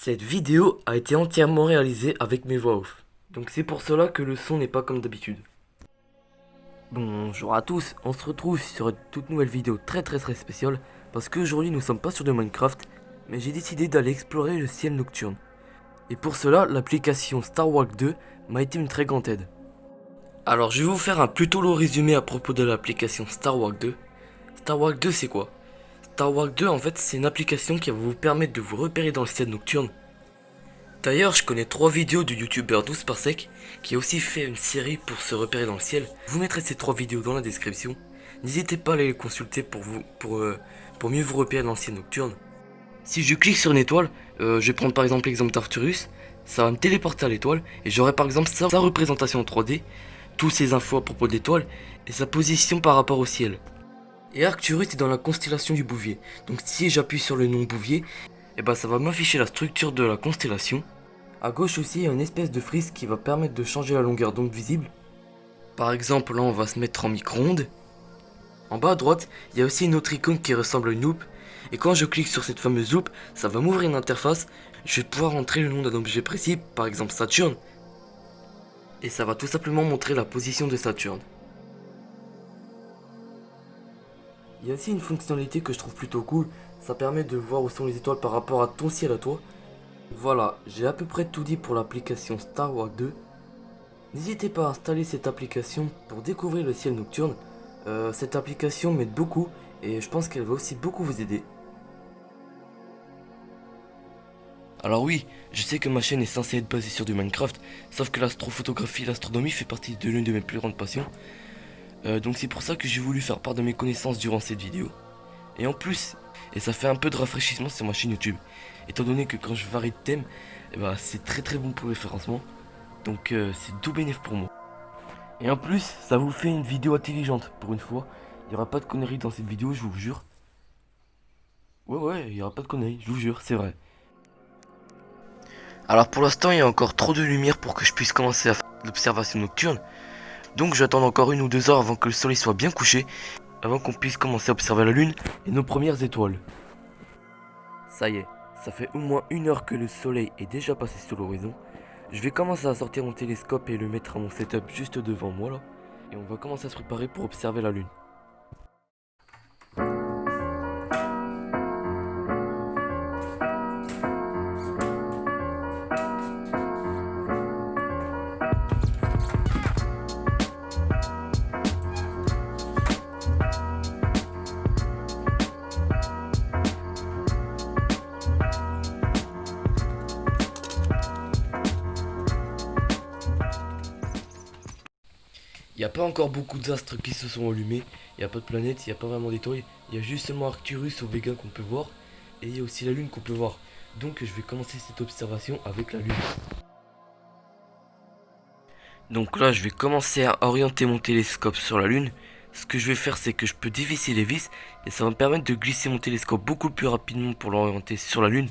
Cette vidéo a été entièrement réalisée avec mes voix off. Donc c'est pour cela que le son n'est pas comme d'habitude. Bonjour à tous, on se retrouve sur une toute nouvelle vidéo très spéciale. Parce qu'aujourd'hui nous sommes pas sur de Minecraft, mais j'ai décidé d'aller explorer le ciel nocturne. Et pour cela, l'application StarWalk 2 m'a été une très grande aide. Alors je vais vous faire un plutôt long résumé à propos de l'application StarWalk 2. StarWalk 2 c'est quoi? StarWalk 2 en fait c'est une application qui va vous permettre de vous repérer dans le ciel nocturne. D'ailleurs je connais 3 vidéos du youtubeur 12 par sec qui a aussi fait une série pour se repérer dans le ciel. Je vous mettrai ces 3 vidéos dans la description. N'hésitez pas à aller les consulter pour mieux vous repérer dans le ciel nocturne. Si je clique sur une étoile, je vais prendre par exemple l'exemple d'Arcturus, ça va me téléporter à l'étoile et j'aurai par exemple sa représentation en 3D, tous ses infos à propos de l'étoile et sa position par rapport au ciel. Et Arcturus est dans la constellation du Bouvier, donc si j'appuie sur le nom Bouvier, et ben ça va m'afficher la structure de la constellation. A gauche aussi il y a une espèce de frise qui va permettre de changer la longueur d'onde visible. Par exemple là on va se mettre en micro-ondes. En bas à droite il y a aussi une autre icône qui ressemble à une loupe. Et quand je clique sur cette fameuse loupe, ça va m'ouvrir une interface. Je vais pouvoir entrer le nom d'un objet précis, par exemple Saturne. Et ça va tout simplement montrer la position de Saturne. Il y a aussi une fonctionnalité que je trouve plutôt cool. Ça permet de voir où sont les étoiles par rapport à ton ciel à toi. Voilà, j'ai à peu près tout dit pour l'application StarWalk 2. N'hésitez pas à installer cette application pour découvrir le ciel nocturne. Cette application m'aide beaucoup et je pense qu'elle va aussi beaucoup vous aider. Alors oui, je sais que ma chaîne est censée être basée sur du Minecraft, sauf que l'astrophotographie et l'astronomie fait partie de l'une de mes plus grandes passions. Donc c'est pour ça que j'ai voulu faire part de mes connaissances durant cette vidéo. Et en plus, et ça fait un peu de rafraîchissement sur ma chaîne YouTube, étant donné que quand je varie de thème, c'est très bon pour le référencement. Donc c'est tout bénéf pour moi. Et en plus, ça vous fait une vidéo intelligente pour une fois. Il n'y aura pas de conneries dans cette vidéo, je vous jure. Ouais, il n'y aura pas de conneries, je vous jure, c'est vrai. Alors pour l'instant, il y a encore trop de lumière pour que je puisse commencer à faire l'observation nocturne. Donc j'attends encore 1 ou 2 heures avant que le soleil soit bien couché, avant qu'on puisse commencer à observer la lune et nos premières étoiles. Ça y est, ça fait au moins 1 heure que le soleil est déjà passé sur l'horizon. Je vais commencer à sortir mon télescope et le mettre à mon setup juste devant moi là. Et on va commencer à se préparer pour observer la lune. Il n'y a pas encore beaucoup d'astres qui se sont allumés, il n'y a pas de planète, il n'y a pas vraiment d'étoiles, il y a juste seulement Arcturus ou Vega qu'on peut voir, et il y a aussi la lune qu'on peut voir. Donc je vais commencer cette observation avec la lune. Donc là je vais commencer à orienter mon télescope sur la lune. Ce que je vais faire c'est que je peux dévisser les vis, et ça va me permettre de glisser mon télescope beaucoup plus rapidement pour l'orienter sur la lune.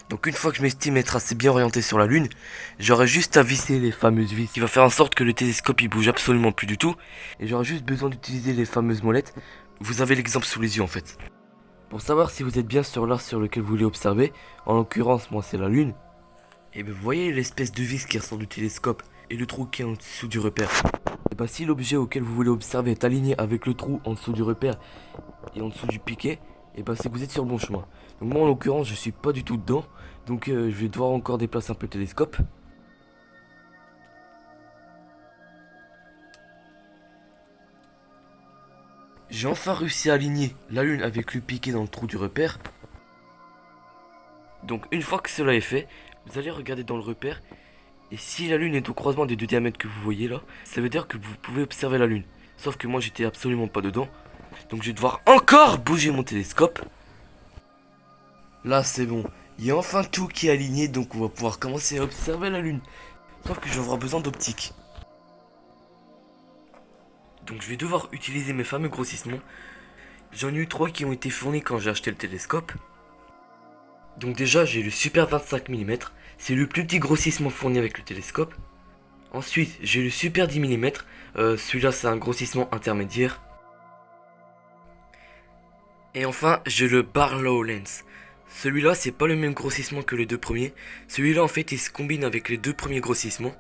Donc une fois que je m'estime être assez bien orienté sur la lune, j'aurai juste à visser les fameuses vis qui va faire en sorte que le télescope il bouge absolument plus du tout. Et j'aurai juste besoin d'utiliser les fameuses molettes. Vous avez l'exemple sous les yeux en fait. Pour savoir si vous êtes bien sur l'art sur lequel vous voulez observer, en l'occurrence moi c'est la lune. Et bien vous voyez l'espèce de vis qui ressort du télescope et le trou qui est en dessous du repère. Et bien si l'objet auquel vous voulez observer est aligné avec le trou en dessous du repère et en dessous du piquet, et c'est que vous êtes sur le bon chemin. Donc moi en l'occurrence je suis pas du tout dedans. Donc je vais devoir encore déplacer un peu le télescope. J'ai enfin réussi à aligner la lune avec le piquet dans le trou du repère. Donc une fois que cela est fait, vous allez regarder dans le repère. Et si la lune est au croisement des 2 diamètres que vous voyez là, ça veut dire que vous pouvez observer la lune. Sauf que moi j'étais absolument pas dedans. Donc je vais devoir encore bouger mon télescope. Là c'est bon. Il y a enfin tout qui est aligné, donc on va pouvoir commencer à observer la lune. Sauf que je vais avoir besoin d'optique. Donc je vais devoir utiliser mes fameux grossissements. J'en ai eu 3 qui ont été fournis quand j'ai acheté le télescope. Donc déjà j'ai le Super 25 mm. C'est le plus petit grossissement fourni avec le télescope. Ensuite j'ai le Super 10 mm. Celui-là c'est un grossissement intermédiaire. Et enfin j'ai le Barlow Lens. Celui-là, c'est pas le même grossissement que les deux premiers. Celui-là, en fait, il se combine avec les deux premiers grossissements.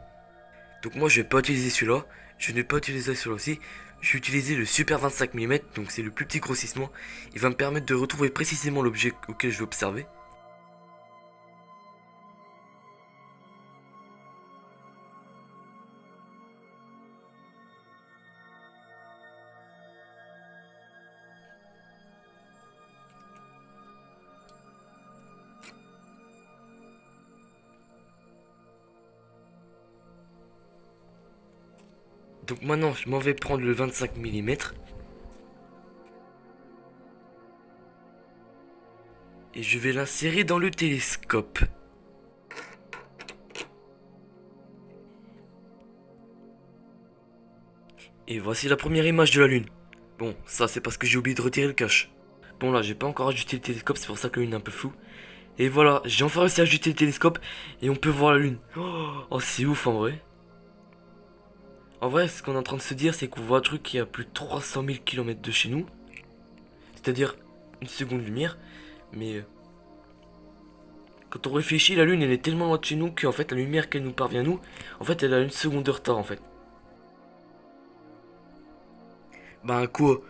Donc moi, je vais pas utiliser celui-là. Je ne vais pas utiliser celui-là aussi. Je vais utiliser le Super 25 mm, donc c'est le plus petit grossissement. Il va me permettre de retrouver précisément l'objet auquel je vais observer. Donc maintenant, je m'en vais prendre le 25 mm. Et je vais l'insérer dans le télescope. Et voici la première image de la Lune. Bon, ça c'est parce que j'ai oublié de retirer le cache. Bon là, j'ai pas encore ajusté le télescope, c'est pour ça que la Lune est un peu floue. Et voilà, j'ai enfin réussi à ajuster le télescope et on peut voir la Lune. Oh, c'est ouf en vrai. En vrai, ce qu'on est en train de se dire, c'est qu'on voit un truc qui est à plus de 300 000 km de chez nous. C'est-à-dire une seconde lumière. Mais quand on réfléchit, la Lune, elle est tellement loin de chez nous qu'en fait, la lumière qu'elle nous parvient nous, en fait, elle a une seconde de retard en fait. Bah quoi?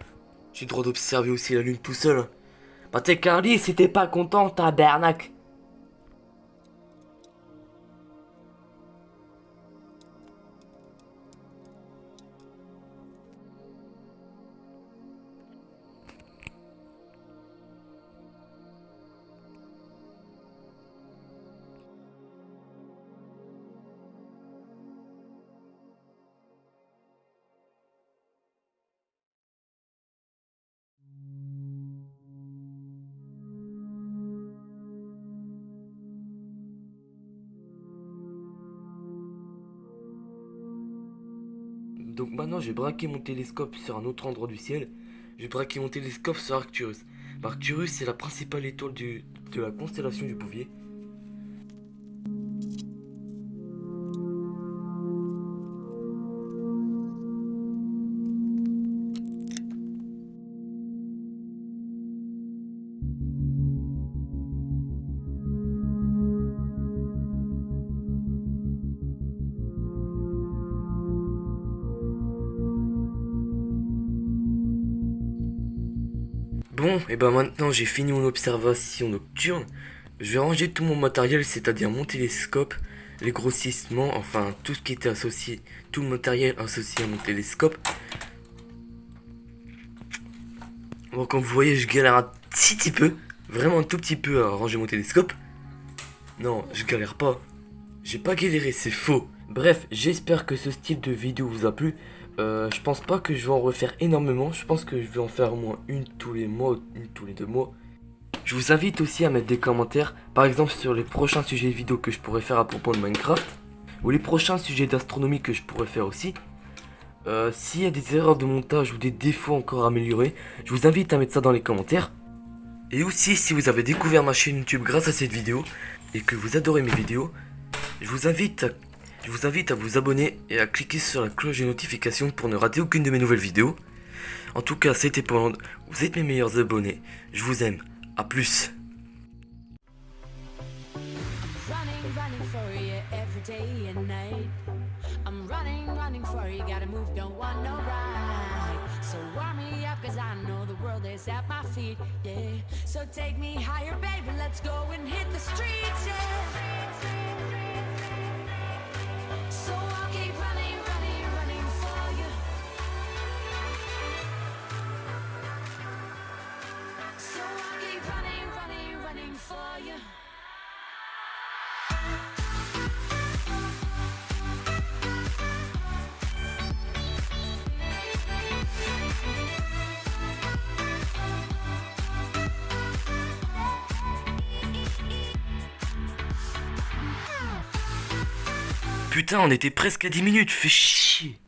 J'ai le droit d'observer aussi la Lune tout seul. Hein. Bah t'es Carly, si t'es pas content, tabarnak. Donc maintenant, j'ai braqué mon télescope sur un autre endroit du ciel. J'ai braqué mon télescope sur Arcturus. Arcturus, c'est la principale étoile de la constellation du Bouvier. Bon, et ben maintenant j'ai fini mon observation nocturne. Je vais ranger tout mon matériel, c'est-à-dire mon télescope, les grossissements, enfin tout ce qui était associé, tout le matériel associé à mon télescope. Bon, comme vous voyez, je galère un petit peu, vraiment un tout petit peu à ranger mon télescope. Non, je galère pas. J'ai pas galéré, c'est faux. Bref, j'espère que ce style de vidéo vous a plu. Je pense pas que je vais en refaire énormément. Je pense que je vais en faire au moins une tous les mois, une tous les 2 mois. Je vous invite aussi à mettre des commentaires, par exemple sur les prochains sujets de vidéo que je pourrais faire à propos de Minecraft, ou les prochains sujets d'astronomie que je pourrais faire aussi. S'il y a des erreurs de montage ou des défauts encore à améliorer, je vous invite à mettre ça dans les commentaires. Et aussi, si vous avez découvert ma chaîne YouTube grâce à cette vidéo, et que vous adorez mes vidéos, je vous invite à vous abonner et à cliquer sur la cloche de notification pour ne rater aucune de mes nouvelles vidéos. En tout cas, c'était Pond, vous êtes mes meilleurs abonnés, je vous aime, à plus. So I'll keep running, running, running for you. So I'll keep running, running, running for you. Putain, on était presque à 10 minutes, fais chier.